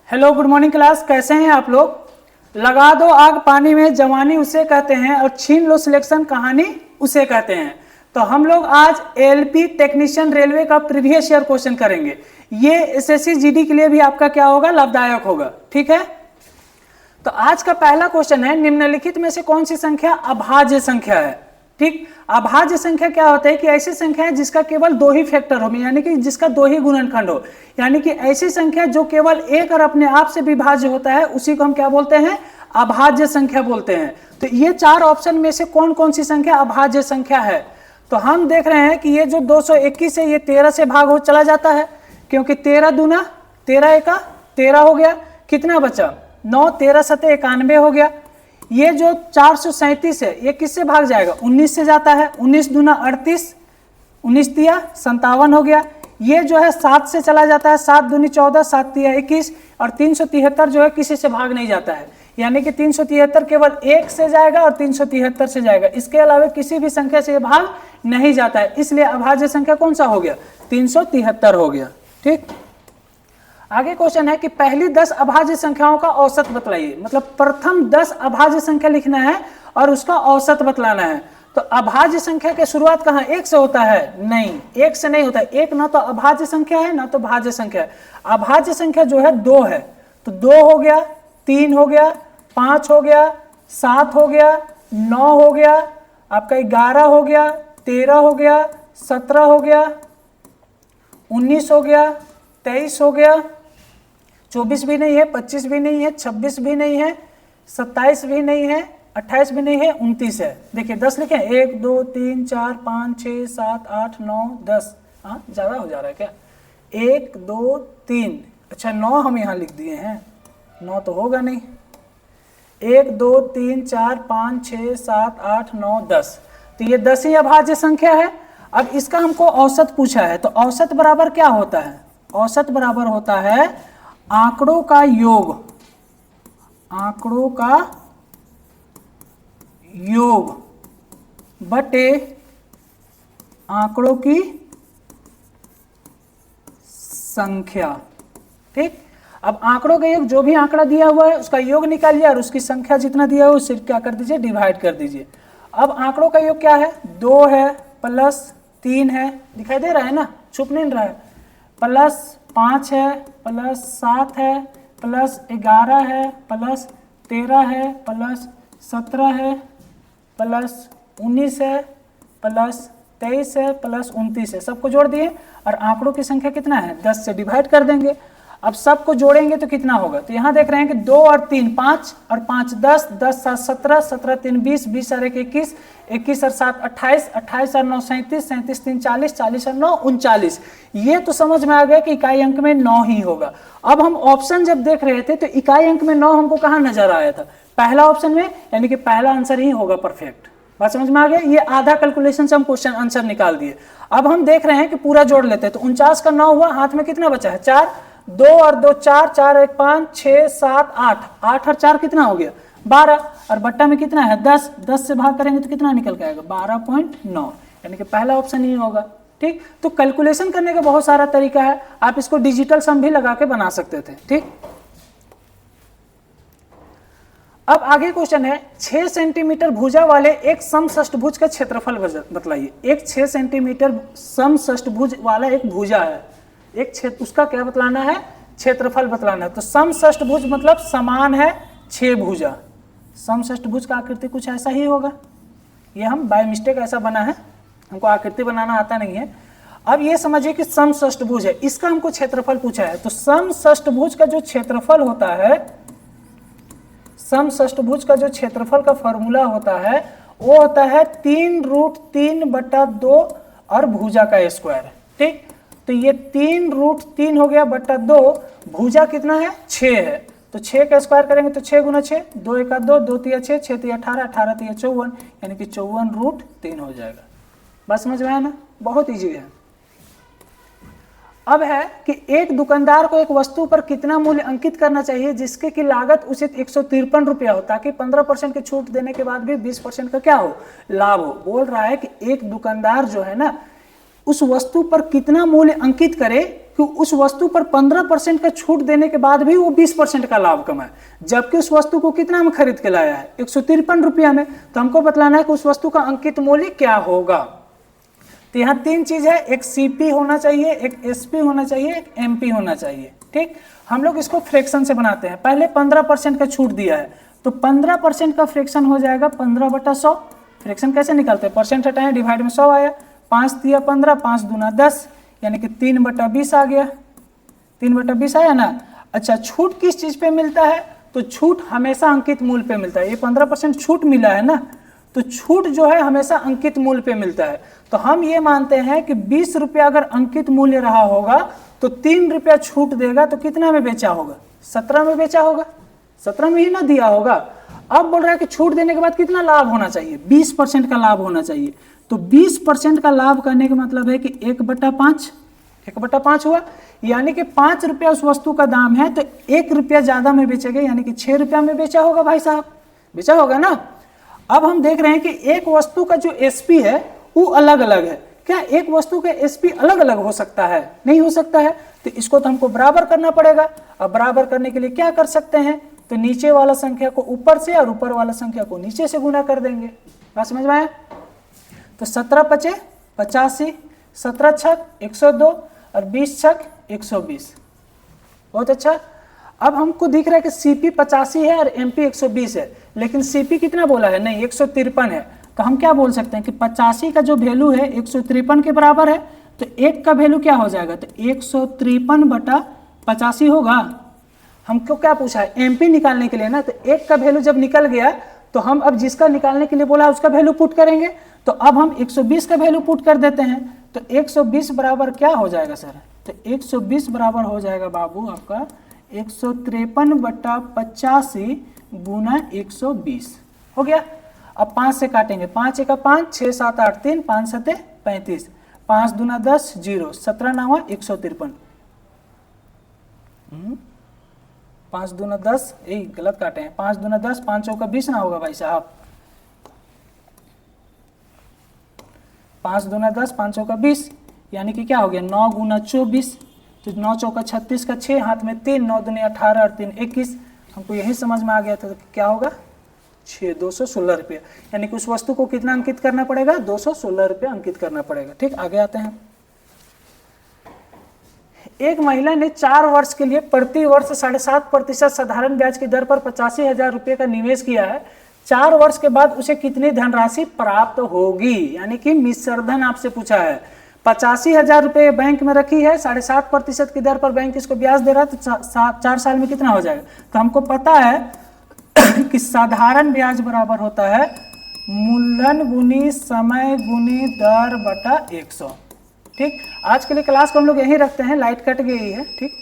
Hello good morning class, कैसे हैं आप लोग। लगा दो आग पानी में जवानी उसे कहते हैं और छीन लो सिलेक्शन कहानी उसे कहते हैं। तो हम लोग आज एलपी टेक्नीशियन रेलवे का प्रीवियस ईयर क्वेश्चन करेंगे। ये एसएससी जीडी के लिए भी आपका क्या होगा, लाभदायक होगा। ठीक है, तो आज का पहला क्वेश्चन है, निम्नलिखित में से कौन सी संख्या अभाज्य संख्या है। ठीक, अभाज्य संख्या क्या होता है कि ऐसी संख्या है जिसका केवल दो ही फैक्टर हो, यानी कि जिसका दो ही गुणनखंड हो, यानी कि ऐसी संख्या जो केवल एक और अपने आप से विभाज्य होता है उसी को हम क्या बोलते हैं, अभाज्य संख्या बोलते हैं। तो ये चार ऑप्शन में से कौन कौन सी संख्या अभाज्य संख्या है। तो हम देख रहे हैं कि ये जो 221 है ये 13 से भाग हो चला जाता है, क्योंकि 13 दूना 13 एका 13 हो गया, कितना बचा 9, 13 सते 91 हो गया। ये जो 437 है ये किससे भाग जाएगा, 19 से जाता है, 19 दूना 38, 19 तिया 57 हो गया। ये जो है 7 से चला जाता है, 7 दूनी 14, 7 तिया 21, और 373 जो है किसी से भाग नहीं जाता है, यानी कि 373 केवल 1 से जाएगा और 373 से जाएगा, इसके अलावा किसी भी संख्या से भाग नहीं जाता है, इसलिए अभाज्य संख्या कौन सा हो गया, 373 हो गया। ठीक, आगे क्वेश्चन है कि पहली 10 अभाज्य संख्याओं का औसत बतलाइए। मतलब प्रथम 10 अभाज्य संख्या लिखना है और उसका औसत बतलाना है। तो अभाज्य संख्या की शुरुआत कहाँ, 1 से होता है? नहीं, 1 से नहीं होता है। 1 ना तो अभाज्य संख्या है ना तो भाज्य संख्या है। अभाज्य संख्या जो है 2 है, तो 2 हो गया, 3 हो गया, 5 हो गया, 7 हो गया, 9 हो गया, आपका 11 हो गया, 13 हो गया, 17 हो गया, 19 हो गया, 23 हो गया, 24 भी नहीं है, 25 भी नहीं है, 26 भी नहीं है, 27 भी नहीं है, 28 भी नहीं है, 29 है। देखिए 10 लिखे, 1 2 3 4 5 6 7 8 9 10। हाँ, ज़्यादा हो जा रहा है क्या, 1 2 3, अच्छा 9 हम यहाँ लिख दिए हैं, 9 तो होगा नहीं। 1 2 3 4 5 6 7 8 9 10, तो ये 10 ही अभाज्य संख्या है। अब इसका हमको औसत पूछा है, तो औसत बराबर क्या होता है, औसत बराबर होता है आंकड़ों का योग, आंकड़ों का योग बटे आंकड़ों की संख्या। ठीक, अब आंकड़ों का योग, जो भी आंकड़ा दिया हुआ है उसका योग निकालिए और उसकी संख्या जितना दिया हुआ उससे क्या कर दीजिए, डिवाइड कर दीजिए। अब आंकड़ों का योग क्या है, 2 है प्लस 3 है, दिखाई दे रहा है ना, छुप नहीं रहा है, प्लस 5 है, प्लस 7 है, प्लस 11 है, प्लस 13 है, प्लस 17 है, प्लस 19 है, प्लस 23 है, प्लस 29 है, सबको जोड़ दिए और आंकड़ों की संख्या कितना है, 10 से डिवाइड कर देंगे। अब सबको जोड़ेंगे तो कितना होगा, तो यहाँ देख रहे हैं कि 2 और 3 5 और 5 10, 10 7 17, 17 3 20, 20 और 1 21, 21 और 7 28, 28 और 9 37, 37 3 40, 40 और 9 39। ये तो समझ में आ गया कि इकाई अंक में 9 ही होगा। अब हम ऑप्शन जब देख रहे थे तो इकाई अंक में 9 हमको कहाँ नजर आया था, पहला ऑप्शन में, यानी कि पहला आंसर ही होगा परफेक्ट। बात समझ में आ गया, ये आधा कैलकुलेशन से हम क्वेश्चन आंसर निकाल दिए। अब हम देख रहे हैं कि पूरा जोड़ लेते हैं, तो 49 का 9 हुआ, हाथ में कितना बचा है 4, 2 और 2 4, 4 1 5 6 7 8, 8 और 4 कितना हो गया 12, और बट्टा में कितना है 10, 10 से भाग करेंगे तो कितना निकल के आएगा 12.9, यानी कि पहला ऑप्शन ही होगा। ठीक, तो कैलकुलेशन करने का बहुत सारा तरीका है, आप इसको डिजिटल सम भी लगा के बना सकते थे। ठीक, अब आगे क्वेश्चन है, 6 सेंटीमीटर भुजा वाले एक समषष्ठभुज का क्षेत्रफल बतलाइए। एक 6 सेंटीमीटर समषष्ठभुज वाला एक भुजा है, एक क्षेत्र, उसका क्या बतलाना है, क्षेत्रफल बतलाना है। तो समषष्ठभुज मतलब समान है 6 भुजा, समषष्ठभुज का आकृति कुछ ऐसा ही होगा, ये हम बाय मिस्टेक ऐसा बना है, हमको आकृति बनाना आता नहीं है। अब ये समझिए कि समषष्ठभुज है, इसका हमको क्षेत्रफल पूछा है। तो समषष्ठभुज का जो क्षेत्रफल होता है, समषष्ठभुज का जो क्षेत्रफल का फॉर्मूला होता है वो होता है 3√3/2 और भुजा का स्क्वायर। ठीक, तो ये 3√3 हो गया बट्टा 2, भुजा कितना है 6 है, तो 6 का स्क्वायर करेंगे तो 6 गुना 6, 2 1 2, 2 3 6, 6 3 18, 18 3 54, यानी कि 54√3 हो जाएगा। बस समझ में आया ना, बहुत ईजी है। अब है कि एक दुकानदार को एक वस्तु पर कितना मूल्य अंकित करना चाहिए जिसके की लागत उचित 153 रुपया हो, ताकि 15% की छूट देने के बाद भी 20% का क्या हो, लाभ हो। बोल रहा है कि एक दुकानदार जो है ना उस वस्तु पर कितना मूल्य अंकित करे कि उस वस्तु पर 15% का छूट देने के बाद भी वो 20% का लाभ कमाए, जबकि उस वस्तु को कितना में खरीद के लाया है 153 रुपया में। तो हमको बतलाना है कि उस वस्तु का अंकित मूल्य क्या होगा। तो यहाँ 3 चीज है, एक सीपी होना चाहिए, एक एसपी होना चाहिए, एक एमपी होना चाहिए। ठीक, हम लोग इसको फ्रैक्शन से बनाते हैं। पहले 15% का छूट दिया है तो 15% का फ्रैक्शन हो जाएगा 15/100। फ्रैक्शन कैसे निकालते हैं, परसेंट हटाए, डिवाइड में 100 आया, 5 दिया 15, 5 दूना 10, यानी कि 3/20 आ गया। 3/20 आया ना। अच्छा, छूट किस चीज पे मिलता है, तो छूट हमेशा अंकित मूल्य पे मिलता है। ये 15% छूट मिला है ना, तो छूट जो है हमेशा अंकित मूल्य पे मिलता है। तो हम ये मानते हैं कि 20 रुपया अगर अंकित मूल्य रहा होगा तो 3 रुपया छूट देगा तो कितना में बेचा होगा, 17 में बेचा होगा, 17 में ही ना दिया होगा। अब बोल रहा है कि छूट देने के बाद कितना लाभ होना चाहिए, 20% का लाभ होना चाहिए। तो 20% का लाभ करने का मतलब है कि 1/5 हुआ, यानी कि 5 रुपया उस वस्तु का दाम है तो 1 रुपया ज्यादा में बेचेगा, यानी कि 6 रुपया में बेचा होगा। भाई साहब बेचा होगा ना। अब हम देख रहे हैं कि एक वस्तु का जो एसपी है वो अलग अलग है। क्या एक वस्तु का एसपी अलग अलग हो सकता है, नहीं हो सकता है। तो इसको तो हमको बराबर करना पड़ेगा। अब बराबर करने के लिए क्या कर सकते हैं, तो नीचे वाला संख्या को ऊपर से और ऊपर वाला संख्या को नीचे से गुना कर देंगे। बात समझ में आया। तो 17×5 = 85, 17×6 = 102 और 20×6 = 120। बहुत अच्छा। अब हमको दिख रहा है कि सीपी 85 है और एमपी 120 है, लेकिन सीपी कितना बोला है, नहीं 153 है। तो हम क्या बोल सकते हैं कि 85 का जो वैल्यू है 153 के बराबर है, तो 1 का वैल्यू क्या हो जाएगा, तो 153/85 होगा। हमको क्या पूछा है, एमपी निकालने के लिए ना। तो 1 का वैल्यू जब निकल गया तो हम अब जिसका निकालने के लिए बोला उसका वैल्यू पुट करेंगे। तो अब हम 120 का वैल्यू पुट कर देते हैं। तो 120 बराबर क्या हो जाएगा सर, तो 120 बराबर हो जाएगा बाबू आपका 153/85 गुना 120 हो गया। अब 5 से काटेंगे, 5 × 5 = 6, 7, 8, 3, 5 × 7 = 35, 5 दूना 10, 0, 17 ना हुआ 153, 5 दूना 10, यही गलत काटे हैं, 5 दूना 10, 5 चौका 20 ना होगा भाई साहब, 5 दूना 10, 5 चौका 20, यानी कि क्या हो गया 9 गुना 24, तो 9 चौका 36 का 6, हाथ में 3, 9 दूनी 18 और 3 21। हमको यही समझ में आ गया था, तो क्या होगा 216 रुपया। यानी कि उस वस्तु को कितना अंकित करना पड़ेगा, 216 रुपया अंकित करना पड़ेगा। ठीक, आगे आते हैं। एक महिला ने 4 वर्ष के लिए प्रति वर्ष 7.5% साधारण ब्याज की दर पर 85,000 रुपये का निवेश किया है। 4 वर्ष के बाद उसे कितनी धनराशि प्राप्त होगी, यानी कि मिश्रधन आपसे पूछा है। 85,000 रुपये बैंक में रखी है, 7.5% की दर पर बैंक इसको ब्याज दे रहा है, तो 4 साल में कितना हो जाएगा। तो हमको पता है कि साधारण ब्याज बराबर होता है मूलधन गुनी समय गुनी दर बटा 100। ठीक, आज के लिए क्लास को हम लोग यहीं रखते हैं, लाइट कट गई है। ठीक।